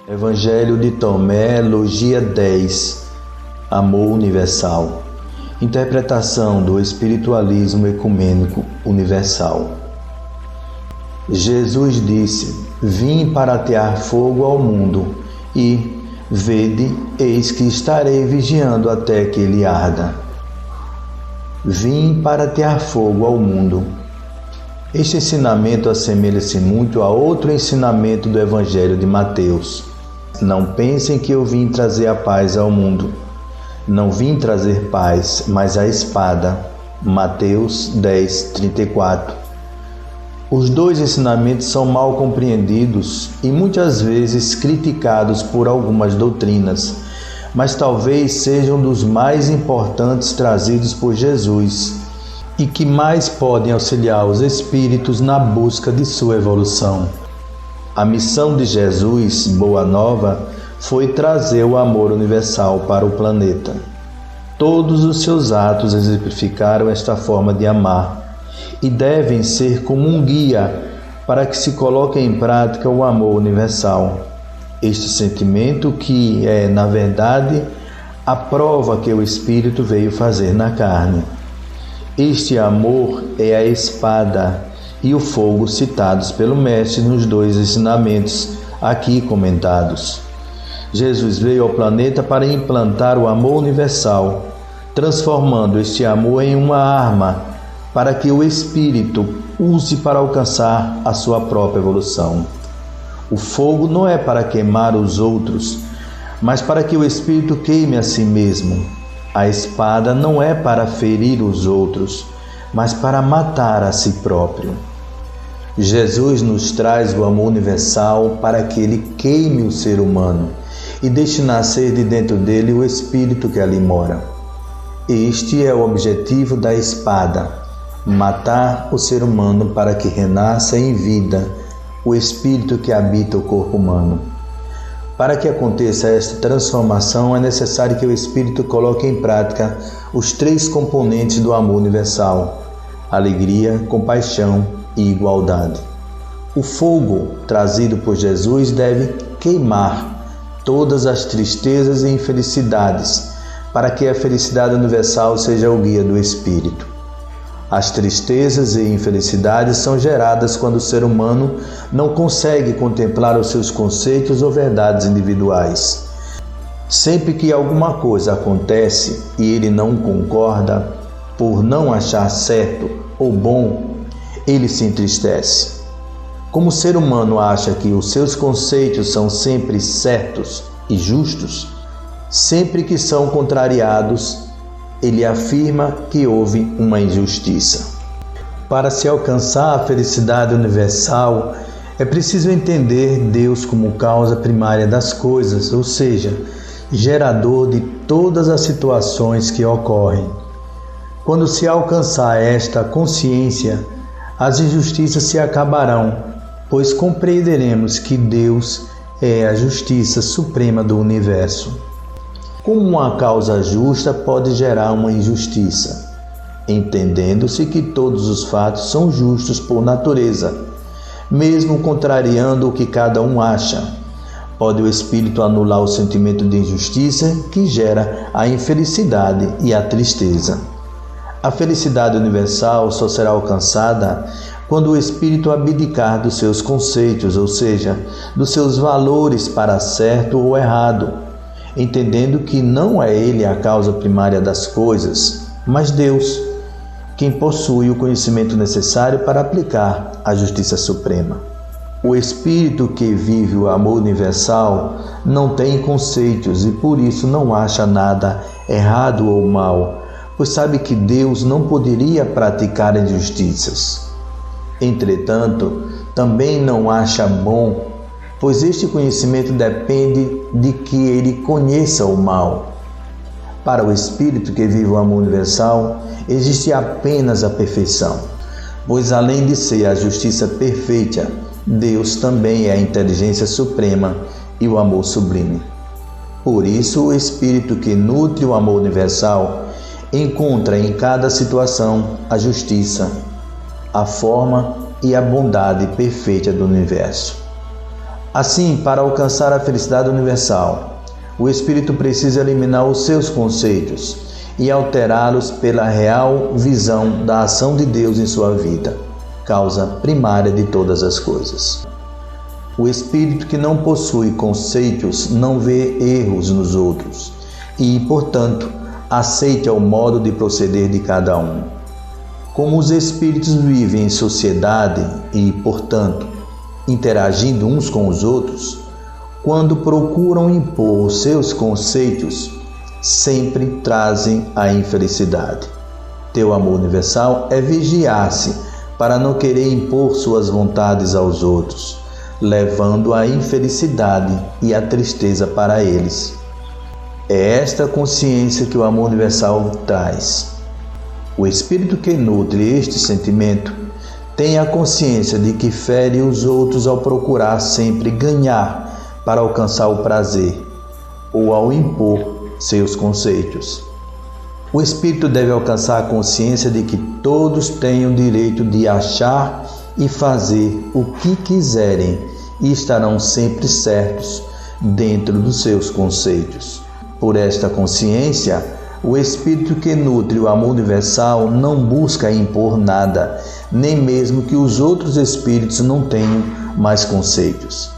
Evangelho de Tomé, Logia 10, Amor Universal. Interpretação do Espiritualismo Ecumênico Universal. Jesus disse: Vim para atear fogo ao mundo, e, vede, eis que estarei vigiando até que ele arda. Vim para atear fogo ao mundo. Este ensinamento assemelha-se muito a outro ensinamento do Evangelho de Mateus. Não pensem que eu vim trazer a paz ao mundo. Não vim trazer paz, mas a espada. Mateus 10, 34. Os dois ensinamentos são mal compreendidos e muitas vezes criticados por algumas doutrinas, mas talvez sejam dos mais importantes trazidos por Jesus e que mais podem auxiliar os espíritos na busca de sua evolução. A missão de Jesus, Boa Nova, foi trazer o amor universal para o planeta. Todos os seus atos exemplificaram esta forma de amar e devem ser como um guia para que se coloque em prática o amor universal. Este sentimento que é, na verdade, a prova que o Espírito veio fazer na carne. Este amor é a espada e o fogo citados pelo Mestre nos dois ensinamentos aqui comentados. Jesus veio ao planeta para implantar o amor universal, transformando este amor em uma arma para que o Espírito use para alcançar a sua própria evolução. O fogo não é para queimar os outros, mas para que o Espírito queime a si mesmo. A espada não é para ferir os outros, mas para matar a si próprio. Jesus nos traz o amor universal para que ele queime o ser humano e deixe nascer de dentro dele o espírito que ali mora. Este é o objetivo da espada: matar o ser humano para que renasça em vida o espírito que habita o corpo humano. Para que aconteça esta transformação, é necessário que o espírito coloque em prática os três componentes do amor universal: alegria, compaixão e igualdade. O fogo trazido por Jesus deve queimar todas as tristezas e infelicidades, para que a felicidade universal seja o guia do espírito. As tristezas e infelicidades são geradas quando o ser humano não consegue contemplar os seus conceitos ou verdades individuais. Sempre que alguma coisa acontece e ele não concorda, por não achar certo ou bom, ele se entristece. Como o ser humano acha que os seus conceitos são sempre certos e justos, sempre que são contrariados, ele afirma que houve uma injustiça. Para se alcançar a felicidade universal, é preciso entender Deus como causa primária das coisas, ou seja, gerador de todas as situações que ocorrem. Quando se alcançar esta consciência, as injustiças se acabarão, pois compreenderemos que Deus é a justiça suprema do universo. Como uma causa justa pode gerar uma injustiça? Entendendo-se que todos os fatos são justos por natureza, mesmo contrariando o que cada um acha. Pode o espírito anular o sentimento de injustiça que gera a infelicidade e a tristeza. A felicidade universal só será alcançada quando o espírito abdicar dos seus conceitos, ou seja, dos seus valores para certo ou errado, entendendo que não é ele a causa primária das coisas, mas Deus, quem possui o conhecimento necessário para aplicar a justiça suprema. O espírito que vive o amor universal não tem conceitos e por isso não acha nada errado ou mal, pois sabe que Deus não poderia praticar injustiças. Entretanto, também não acha bom, pois este conhecimento depende de que ele conheça o mal. Para o espírito que vive o amor universal, existe apenas a perfeição, pois além de ser a justiça perfeita, Deus também é a inteligência suprema e o amor sublime. Por isso, o espírito que nutre o amor universal encontra em cada situação a justiça, a forma e a bondade perfeita do universo. Assim, para alcançar a felicidade universal, o espírito precisa eliminar os seus conceitos e alterá-los pela real visão da ação de Deus em sua vida, causa primária de todas as coisas. O espírito que não possui conceitos não vê erros nos outros e, portanto, aceita o modo de proceder de cada um. Como os espíritos vivem em sociedade e, portanto, interagindo uns com os outros, quando procuram impor os seus conceitos, sempre trazem a infelicidade. Teu amor universal é vigiar-se para não querer impor suas vontades aos outros, levando a infelicidade e a tristeza para eles. É esta consciência que o amor universal traz. O espírito que nutre este sentimento tem a consciência de que fere os outros ao procurar sempre ganhar para alcançar o prazer ou ao impor seus conceitos. O espírito deve alcançar a consciência de que todos têm o direito de achar e fazer o que quiserem e estarão sempre certos dentro dos seus conceitos. Por esta consciência, o espírito que nutre o amor universal não busca impor nada, nem mesmo que os outros espíritos não tenham mais conceitos.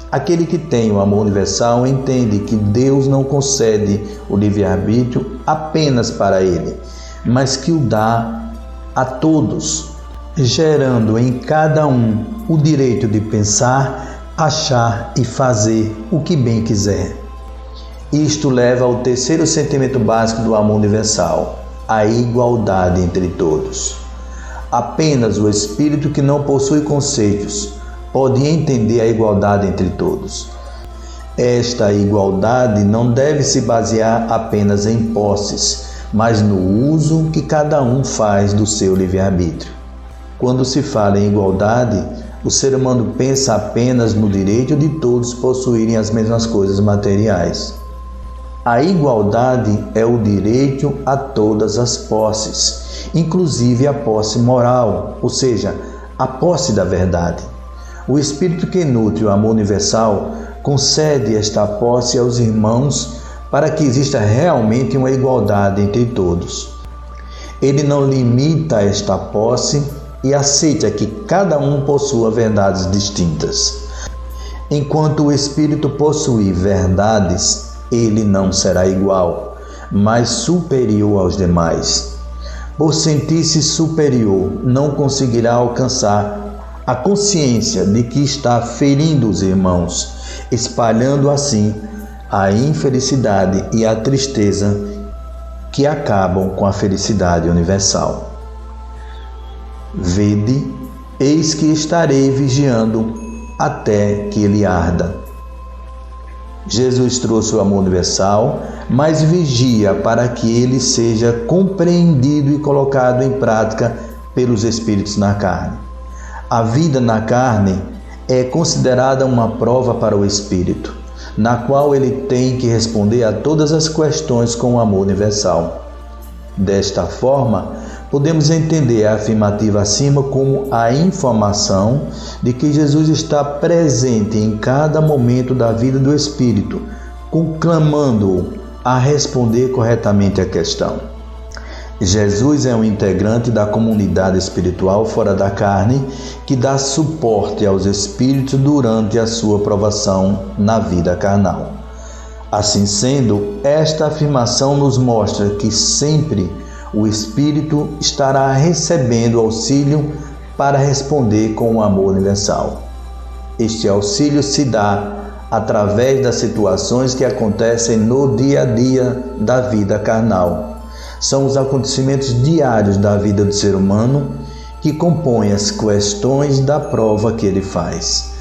Aquele que tem o amor universal entende que Deus não concede o livre-arbítrio apenas para ele, mas que o dá a todos, gerando em cada um o direito de pensar, achar e fazer o que bem quiser. Isto leva ao terceiro sentimento básico do amor universal, a igualdade entre todos. Apenas o espírito que não possui conceitos pode entender a igualdade entre todos. Esta igualdade não deve se basear apenas em posses, mas no uso que cada um faz do seu livre-arbítrio. Quando se fala em igualdade, o ser humano pensa apenas no direito de todos possuírem as mesmas coisas materiais. A igualdade é o direito a todas as posses, inclusive a posse moral, ou seja, a posse da verdade. O espírito que nutre o amor universal concede esta posse aos irmãos para que exista realmente uma igualdade entre todos. Ele não limita esta posse e aceita que cada um possua verdades distintas. Enquanto o espírito possuir verdades, ele não será igual, mas superior aos demais. Por sentir-se superior, não conseguirá alcançar a consciência de que está ferindo os irmãos, espalhando assim a infelicidade e a tristeza que acabam com a felicidade universal. Vede, eis que estarei vigiando até que ele arda. Jesus trouxe o amor universal, mas vigia para que ele seja compreendido e colocado em prática pelos espíritos na carne. A vida na carne é considerada uma prova para o espírito, na qual ele tem que responder a todas as questões com o amor universal. Desta forma, podemos entender a afirmativa acima como a informação de que Jesus está presente em cada momento da vida do espírito, conclamando-o a responder corretamente a questão. Jesus é um integrante da comunidade espiritual fora da carne que dá suporte aos espíritos durante a sua provação na vida carnal. Assim sendo, esta afirmação nos mostra que sempre o espírito estará recebendo auxílio para responder com o amor universal. Este auxílio se dá através das situações que acontecem no dia a dia da vida carnal. São os acontecimentos diários da vida do ser humano que compõem as questões da prova que ele faz.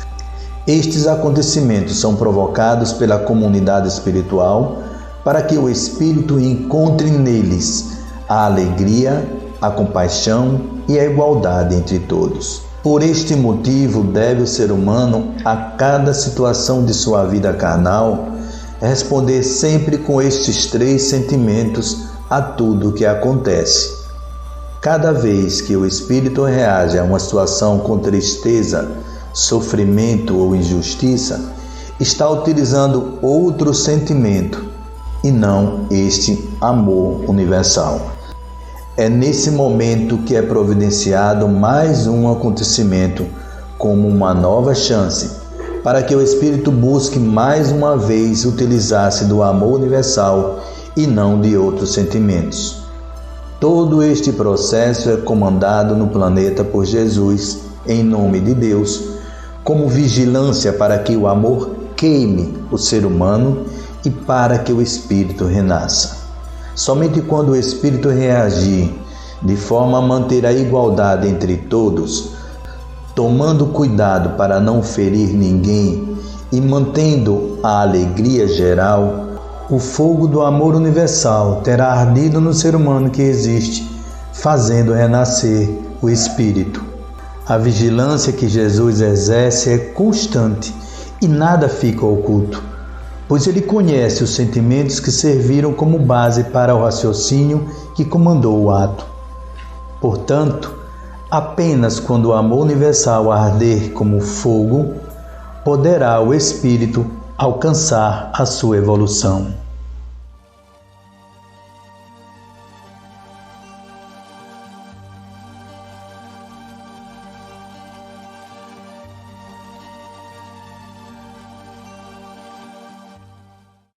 Estes acontecimentos são provocados pela comunidade espiritual para que o espírito encontre neles a alegria, a compaixão e a igualdade entre todos. Por este motivo, deve o ser humano, a cada situação de sua vida carnal, responder sempre com estes três sentimentos a tudo o que acontece. Cada vez que o espírito reage a uma situação com tristeza, sofrimento ou injustiça, está utilizando outro sentimento e não este amor universal. É nesse momento que é providenciado mais um acontecimento como uma nova chance para que o espírito busque mais uma vez utilizar-se do amor universal e não de outros sentimentos. Todo este processo é comandado no planeta por Jesus, em nome de Deus, como vigilância para que o amor queime o ser humano e para que o espírito renasça. Somente quando o espírito reagir de forma a manter a igualdade entre todos, tomando cuidado para não ferir ninguém e mantendo a alegria geral, o fogo do amor universal terá ardido no ser humano que existe, fazendo renascer o espírito. A vigilância que Jesus exerce é constante e nada fica oculto, pois ele conhece os sentimentos que serviram como base para o raciocínio que comandou o ato. Portanto, apenas quando o amor universal arder como fogo, poderá o espírito alcançar a sua evolução.